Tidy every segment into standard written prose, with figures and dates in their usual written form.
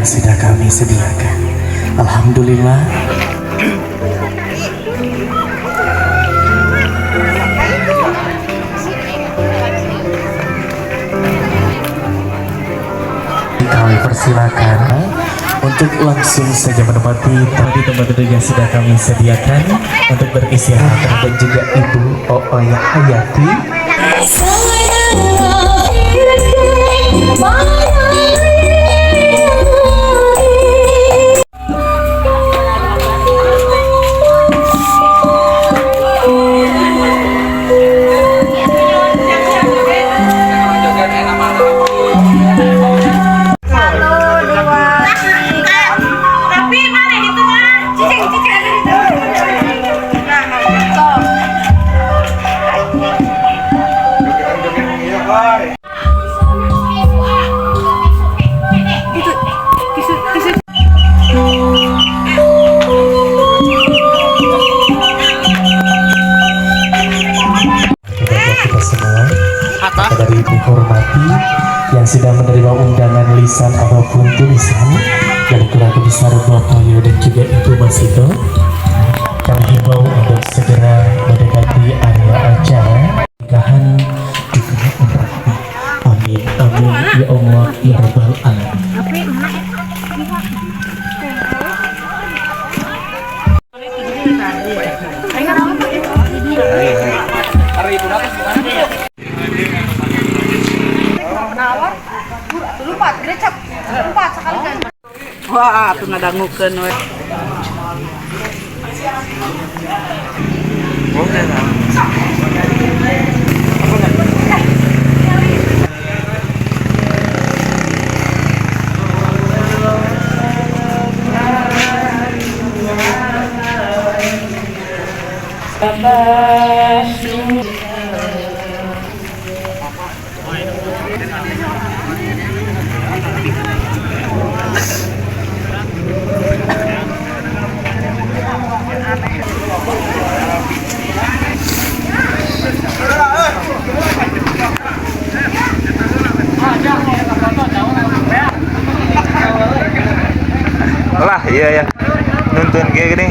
yang sudah kami sediakan. Alhamdulillah. Kami persilakan untuk langsung saja menempati tempat duduk yang sudah kami sediakan untuk beristirahat, dan juga Ibu Ooy Hayati. Dari dihormati yang sudah menerima undangan lisan ataupun tulisan dari keluarga besar Bapak Yo dan juga Ibu Masito, kami himbau untuk segera mendekati area acara nikahan juga umrah. Amin amin ya Allah ya Rabbal Alamin. Wah, tuh ngadangukeun we. Lah iya ya, nuntun kayak gini.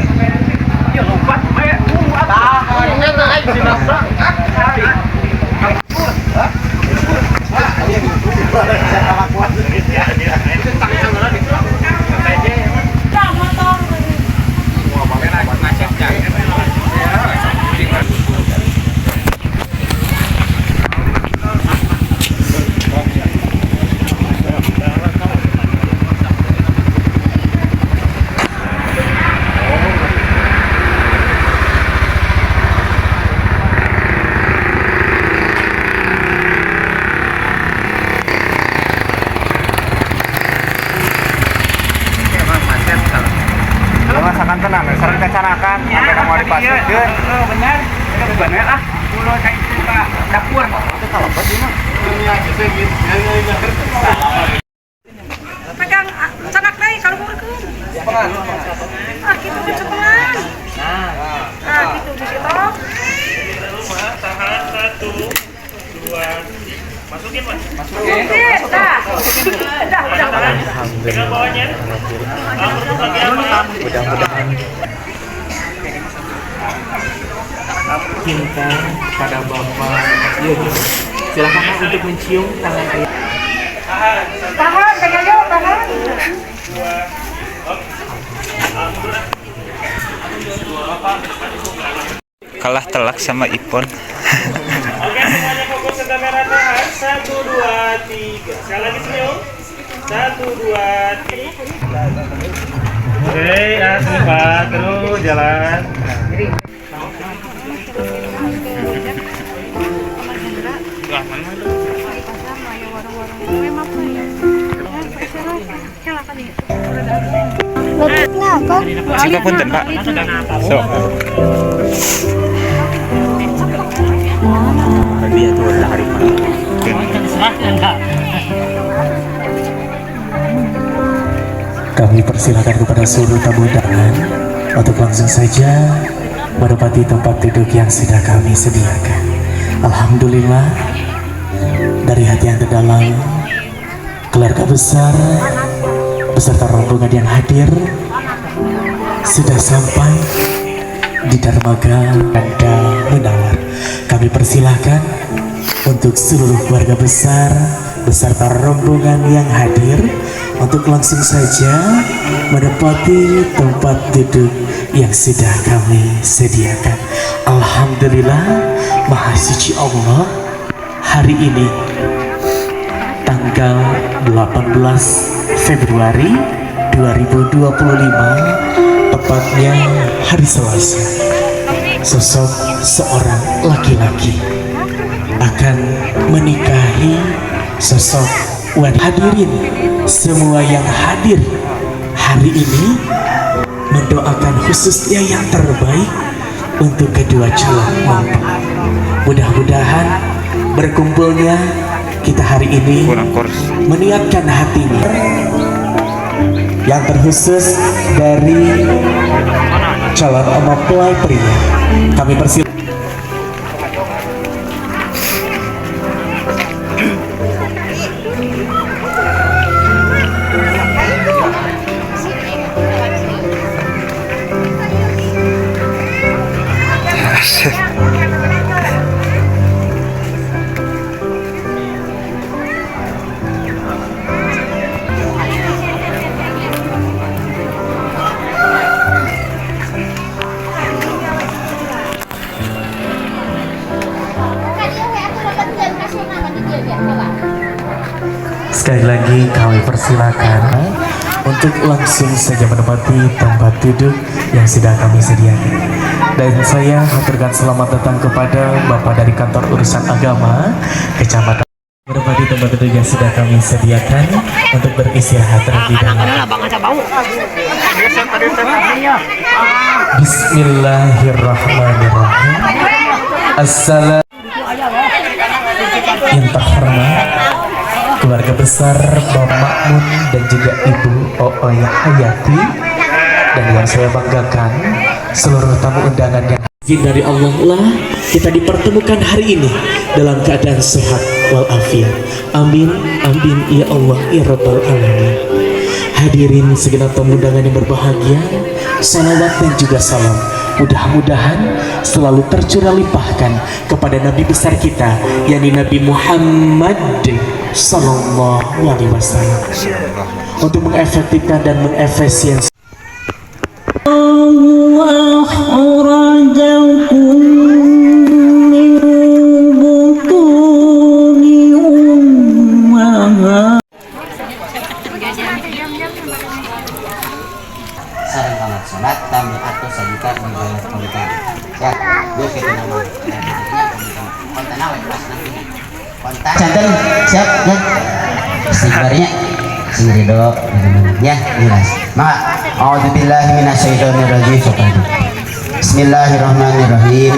Tenang, sering kecanakan, sampai mau dipasangkan. Oh benar, itu benar ah. Dulu saya itu Pak dapur. Itu kalau buat ini mah. Pegang canak deui kalau meureun. Ah kitu mah cepengan. Nah, kitu di situ. Tahan 1 2 masukin Mas. Masukin. Dah. Udah. Pegang bawahnya. Mudah-mudahan cinta pada Bapak Yo. Silakan untuk mencium tangan ayah. Tahan, pegang yuk, tahan. Kalah telak sama Ipon. Oke, semuanya fokus ke kamera, tahan 1 2 3. Sekali lagi senyum. 1 2 3. Oke, asli Pak, terus jalan. Siapa punten Pak? So. Dia tuh hari Kami persilakan kepada seluruh tamu undangan untuk langsung saja menempati tempat duduk yang sudah kami sediakan. Alhamdulillah, dari hati yang terdalam keluarga besar beserta rombongan yang hadir sudah sampai di dermaga Ganda Menawar. Kami persilahkan untuk seluruh keluarga besar beserta rombongan yang hadir untuk langsung saja menempati tempat duduk yang sudah kami sediakan. Alhamdulillah, Maha Suci Allah, hari ini tanggal 18 Februari 2025, tepatnya hari Selasa, sosok seorang laki-laki akan menikahi sosok wanita. Hadirin semua yang hadir hari ini, mendoakan khususnya yang terbaik untuk kedua calon mempelai. Mudah-mudahan berkumpulnya kita hari ini meniatkan hatinya yang terkhusus dari calon mempelai pria. Kami persilakan. Sekali lagi kami persilakan untuk langsung saja menempati tempat duduk yang sudah kami sediakan. Dan saya haturkan selamat datang kepada Bapak dari Kantor Urusan Agama Kecamatan, menempati tempat duduk yang sudah kami sediakan untuk beristirahat terlebih dahulu. Bismillahirrahmanirrahim. Assalamualaikum yang terhormat keluarga besar Bapak Makmun dan juga Ibu Ooy Hayati, dan yang saya banggakan seluruh tamu undangan yang izin dari Allah lah kita dipertemukan hari ini dalam keadaan sehat walafiat. Amin amin ya Allah ya Rabbal alamin. Hadirin segenap tamu undangan yang berbahagia, salawat dan juga salam mudah-mudahan selalu tercurah limpahkan kepada Nabi besar kita, yakni Nabi Muhammad Sallallahu Alaihi Wasallam, untuk mengefektifkan dan mengefisiensi. Allah akhrajakum min butuni ummahat. Sareng kamar salat kami atau sajita membayar kontan. Ya, gue kita nama. Kontan awet pas nanti. Kontan. Canten, siap ya. Istighfarnya sendiri dok. Ya, jelas. Maka, a'udzubillahi minasyaitonirrajim. Bismillahirrahmanirrahim.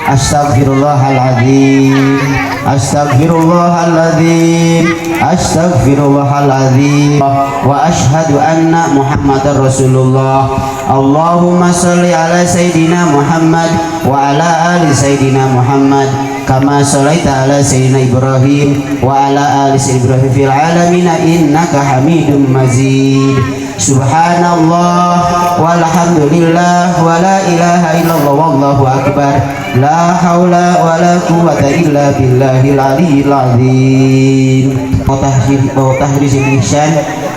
Astaghfirullahaladzim. Astaghfirullahaladzim. Astaghfirullahaladzim. Wa ashhadu anna Muhammadar Rasulullah. Allahumma salli ala Sayyidina Muhammad wa ala ali Sayyidina Muhammad kama sallaita ala Sayyidina Ibrahim wa ala ali Sayyidina Ibrahim fil alamin innaka Hamidum Majid. Subhanallah walhamdulillah wa la ilaha illallah wallahu akbar. La haula wa la quwwata illa billahil aliyyil azim. Tahriz ihsan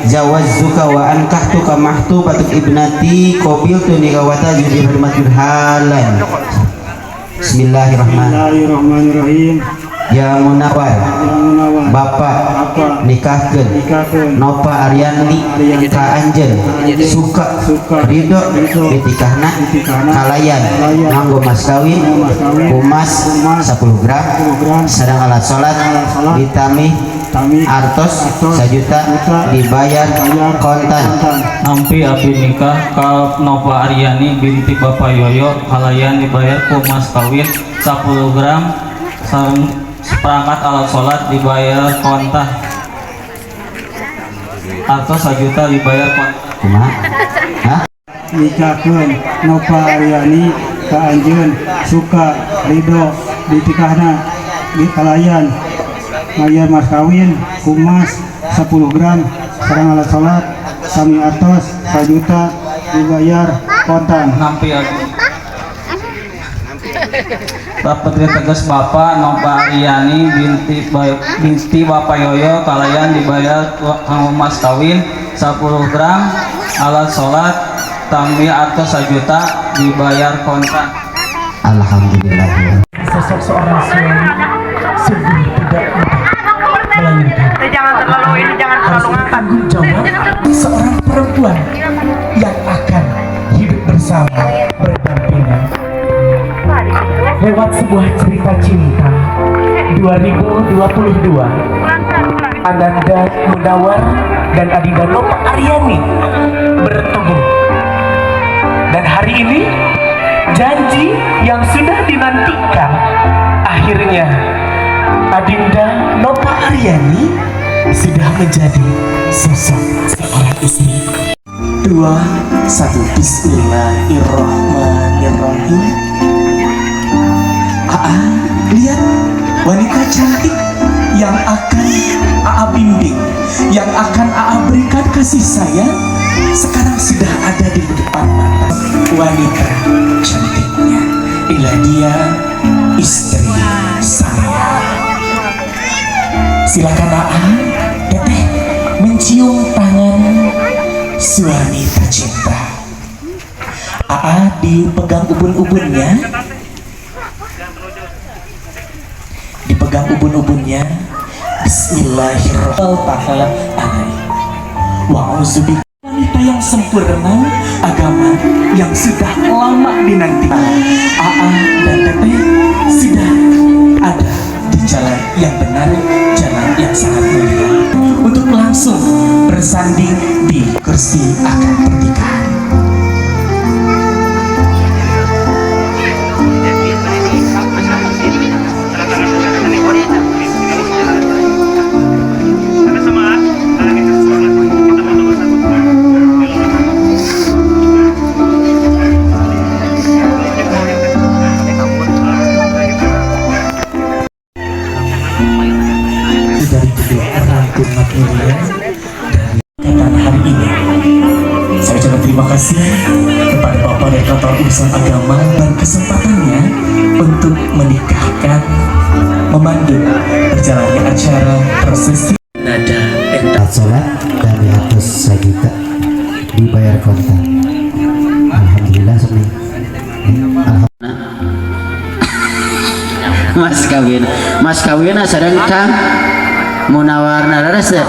jawazzuka wa ankahtuka mahtubatuk ibnati qabiltu nikawata judi hormatul halan. Bismillahirrahmanirrahim. Ya Munawar Bapak nikahkeun Nova Aryani ka Anjeun suka ridho ditikahna kalayan nganggo mas kawin kumas 10 gram sedang alat salat ditami artos 1 juta dibayar kontan. Nampi abdi nikah ka Nova Aryani binti Bapak Yoyo kalayan dibayar kumas kawin 10 gram seperangkat alat sholat dibayar kontan atau 1 juta dibayar kontan. Nikahkeun Nova Aryani ka Anjeun suka ridho ditikahna di kalayan bayar mas kawin kumas 10 gram sareng alat salat sami atos 1 juta dibayar kontan. nampi agi Bapak tegas Bapak Nova Aryani binti Bapak Yoyo kalayan dibayar uang mas kawin 10 gram alat sholat tambi atau 1 juta dibayar kontan. Alhamdulillah. Sosok seorang suami sungguh tidak mudah, melainkan Jangan terlalu ini, jangan harus terlalu ngangkat. bertanggung jawab seorang perempuan yang akan hidup bersama berdampingan lewat sebuah cerita cinta 2022. Ananda Munawar dan Adinda Nova Aryani bertemu, dan hari ini janji yang sudah dinantikan akhirnya Adinda Nova Aryani sudah menjadi sosok seorang istri. 2, 1, Bismillahirrahmanirrahim. Lihat wanita cantik yang akan Aa bimbing, yang akan Aa berikan kasih sayang, sekarang sudah ada di depan mata. Wanita cantiknya, inilah dia istri saya. Silakan Aa, Teteh, mencium tangan suami tercinta. Aa dipegang ubun-ubunnya, dipegang ubun-ubunnya. Bismillahirrahmanirrahim. Wa'udzubika. Wanita yang sempurna, agama yang sudah lama dinantikan. Aa dan Teteh sudah ada di jalan yang benar, jalan yang sangat mulia, untuk langsung bersanding di kursi akad pernikahan. Dari kedua orang umat mulia dari ikatan hari ini, saya ucapkan terima kasih kepada Bapak Rektor Urusan Agama dan kesempatannya untuk menikahkan, memandu berjalannya acara prosesi nada Alat sholat dan 100 juta dibayar kontan. Alhamdulillah sami. Mas kawin sareng Kang Munawar narares teh.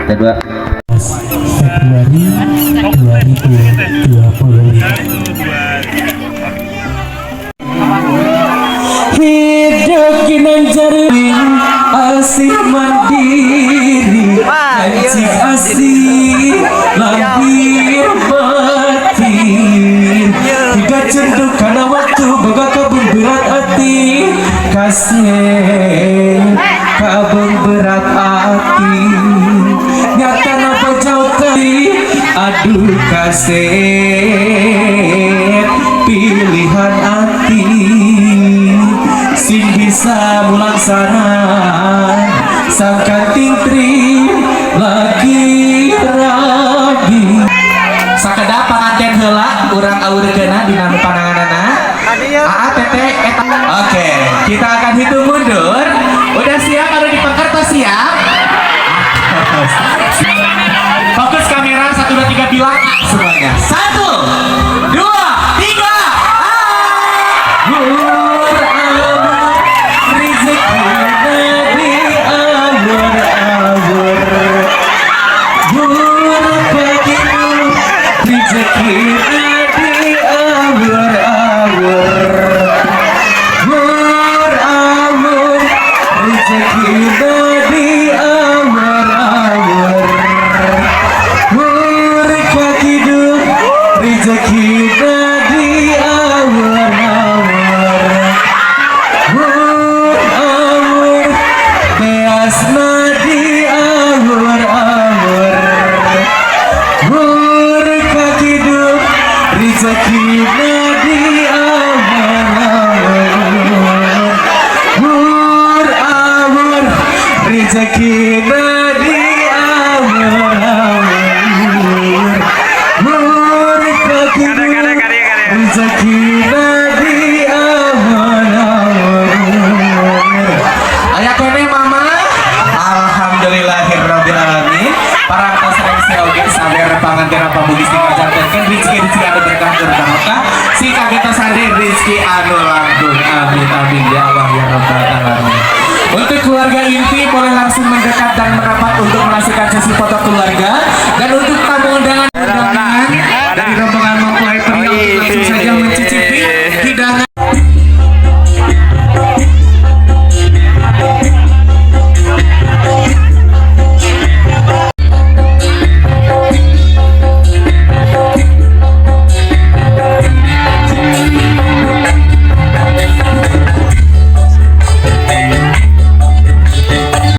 Kedua Februari 2020. Hidup kinanjari asik mandiri, anjing asik lahir batin, tidak cenderung karena waktu boga kabung berat hati, kasih kabung berat hati, nyata napa jauh tadi, aduh kasih pilihan hati, sing bisa mulaksana sang kanting tri lagi rabi. Sakedap panganten heula urang aurkeuna dina pananganana. Aa Teteh eta. Oke, kita akan hitung mundur. Udah siap? Ada di Pekerto siap? Fokus kamera 1 2 3 bilang semuanya. 1 2 3. Rezeki di awal-awal, cari rezeki anu langgeng. Amin amin ya Allah ya Rabbal alamin. Untuk keluarga inti boleh langsung mendekat dan merapat untuk melakukan sesi foto keluarga, dan untuk tamu undangan